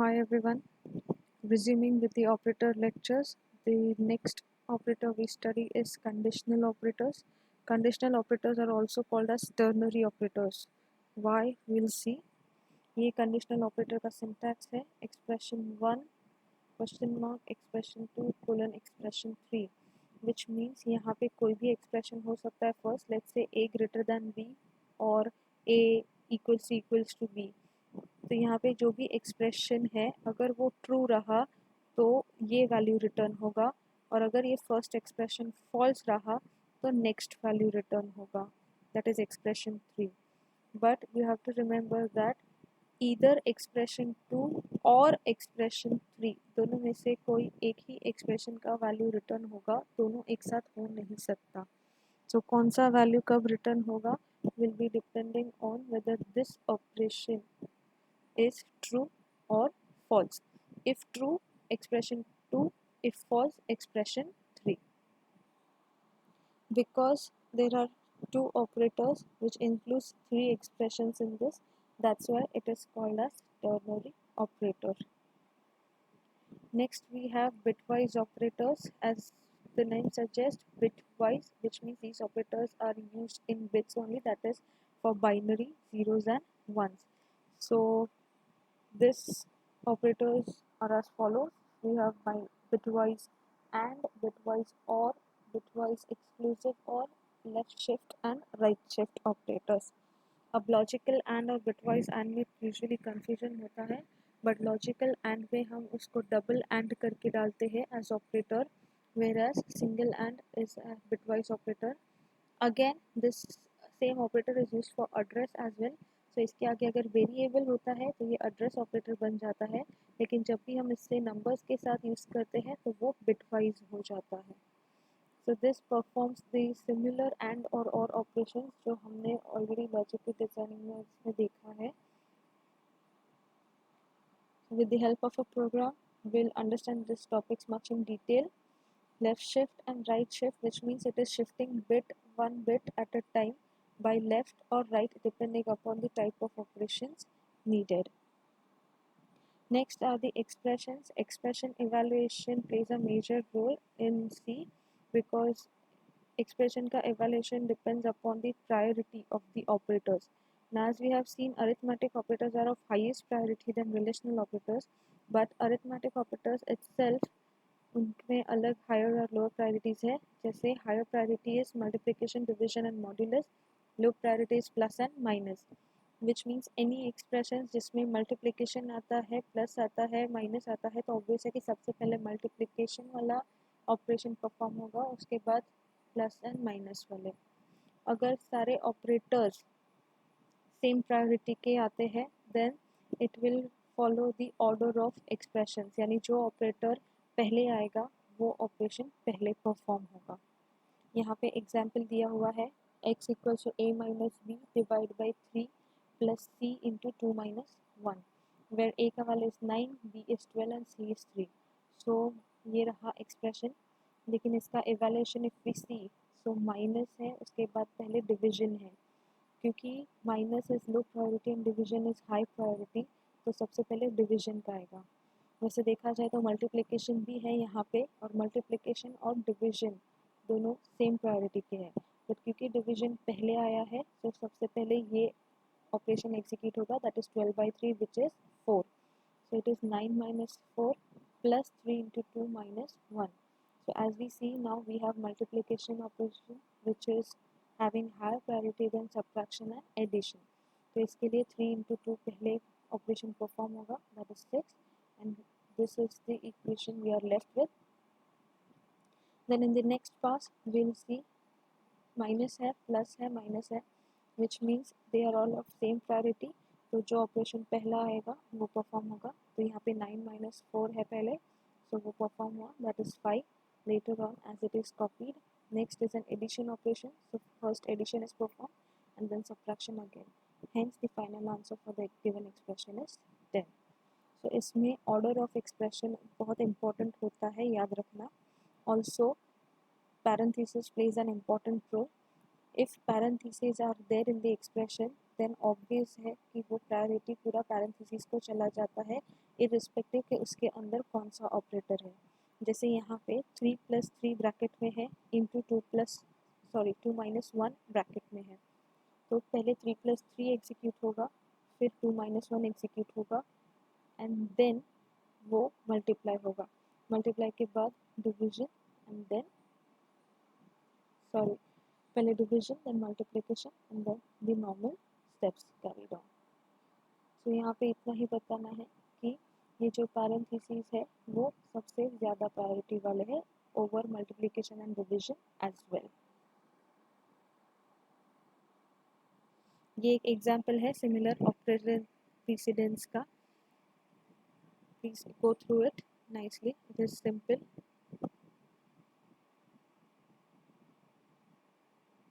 Hi everyone, resuming with the operator lectures. The next operator we study is conditional operators. Conditional operators are also called as ternary operators. Why? We'll see. ये conditional operator का syntax है expression 1 question mark expression 2 colon expression 3 which means यहाँ पे कोई भी expression हो सकता है first let's say a greater than b और a equals to b. तो यहाँ पे जो भी एक्सप्रेशन है अगर वो ट्रू रहा तो ये वैल्यू रिटर्न होगा और अगर ये फर्स्ट एक्सप्रेशन फॉल्स रहा तो नेक्स्ट वैल्यू रिटर्न होगा that is expression 3 but you have to remember that either expression 2 और एक्सप्रेशन 3 दोनों में से कोई एक ही एक्सप्रेशन का वैल्यू रिटर्न होगा दोनों एक साथ हो नहीं सकता सो कौन सा वैल्यू कब रिटर्न होगा will be depending on whether this operation is true or false. If true, expression 2. If false, expression 3. Because there are two operators which includes three expressions in this, that's why it is called as ternary operator. Next we have bitwise operators. As the name suggests, bitwise, which means these operators are used in bits only, that is for binary zeros and ones. So this operators are as follows. We have bitwise and, bitwise or, bitwise exclusive or, left shift and right shift operators. अब logical and और bitwise and में usually confusion होता है but logical and में हम उसको double and करके डालते हैं as operator where as single and is bitwise operator. Again this same operator is used for address as well. So इसके आगे अगर वेरिएबल होता है तो ये एड्रेस ऑपरेटर बन जाता है लेकिन जब भी हम इससे नंबर्स के साथ यूज़ करते हैं तो वो बिटवाइज हो जाता है. So this performs the similar and और ऑपरेशन जो हमने ऑलरेडी लॉजिकल डिजाइनिंग में इसमें देखा है. With the help of a program will understand this topics much in detail. Left shift and right shift, which means it is shifting one bit at a time by left or right depending upon the type of operations needed. Next are the expressions. Expression evaluation plays a major role in C because expression ka evaluation depends upon the priority of the operators. Now as we have seen, arithmetic operators are of highest priority than relational operators, but arithmetic operators itself उनमें अलग higher और lower priorities है. जैसे higher priority is multiplication division and modulus, low priority is plus and minus which means any expression जिसमें multiplication आता है plus आता है माइनस आता है तो ऑब्वियस है कि सबसे पहले मल्टीप्लिकेशन वाला ऑपरेशन परफॉर्म होगा उसके बाद प्लस एंड माइनस वाले. अगर सारे ऑपरेटर्स सेम प्रायोरिटी के आते हैं then it will follow the order of expressions यानी जो ऑपरेटर पहले आएगा वो ऑपरेशन पहले परफॉर्म होगा. यहाँ पे एग्जाम्पल दिया हुआ है x equals to a minus B divide by 3 plus c into 2 minus 1 where a का value is 9, b is 12 and c is 3. So ये रहा एक्सप्रेशन लेकिन इसका evaluation if we see so minus है उसके बाद पहले डिविजन है क्योंकि minus is low priority and division is high priority तो सबसे पहले डिविजन का आएगा. वैसे देखा जाए तो मल्टीप्लिकेशन भी है यहाँ पे और मल्टीप्लिकेशन और डिवीजन दोनों सेम प्रायोरिटी के हैं बट क्योंकि डिवीजन पहले आया है तो सबसे पहले ये ऑपरेशन एग्जीक्यूट होगा that is 12/3 which is 4. So it is 9 minus 4 plus 3 into 2 minus 1. So as we see now we have multiplication operation which is having higher priority than subtraction and addition. तो इसके लिए 3 into 2 पहले operation perform होगा that is 6 and this is the equation we are left with. Then in the next pass we'll see minus है plus है minus है which means they are all of same priority. तो जो operation पहला आएगा वो perform होगा. तो यहाँ पे 9 माइनस 4 है पहले so वो परफॉर्म हुआ that is 5 later on as it is copied. Next is an addition operation, so first addition is performed and then subtraction again, hence the final answer for the given expression is 10. तो इसमें order of expression बहुत important होता है याद रखना. Also parenthesis plays an important role. If parentheses are there in the expression then obvious है कि वो प्रायोरिटी पूरा पैरेंथेसिस को चला जाता है, इरिस्पेक्टिव कि उसके अंदर कौन सा ऑपरेटर है। जैसे यहाँ पे 3+3 ब्रैकेट में है इंटू 2 ब्रैकेट में है, तो पहले 3+3 एग्जीक्यूट होगा, फिर 2 - 1 एग्जीक्यूट होगा, एंड देन वो मल्टीप्लाई होगा। मल्टीप्लाई के बाद डिवीजन एंड देन पहले division then multiplication and then the normal steps carried on. तो यहाँ पे इतना ही बताना है कि ये जो पैरेंथेसिस है वो सबसे ज़्यादा प्रायोरिटी वाले है over multiplication and division as well. ये एक एग्जाम्पल है सिमिलर ऑपरेटर प्रीसिडेंस का। Please go through it nicely, it is simple.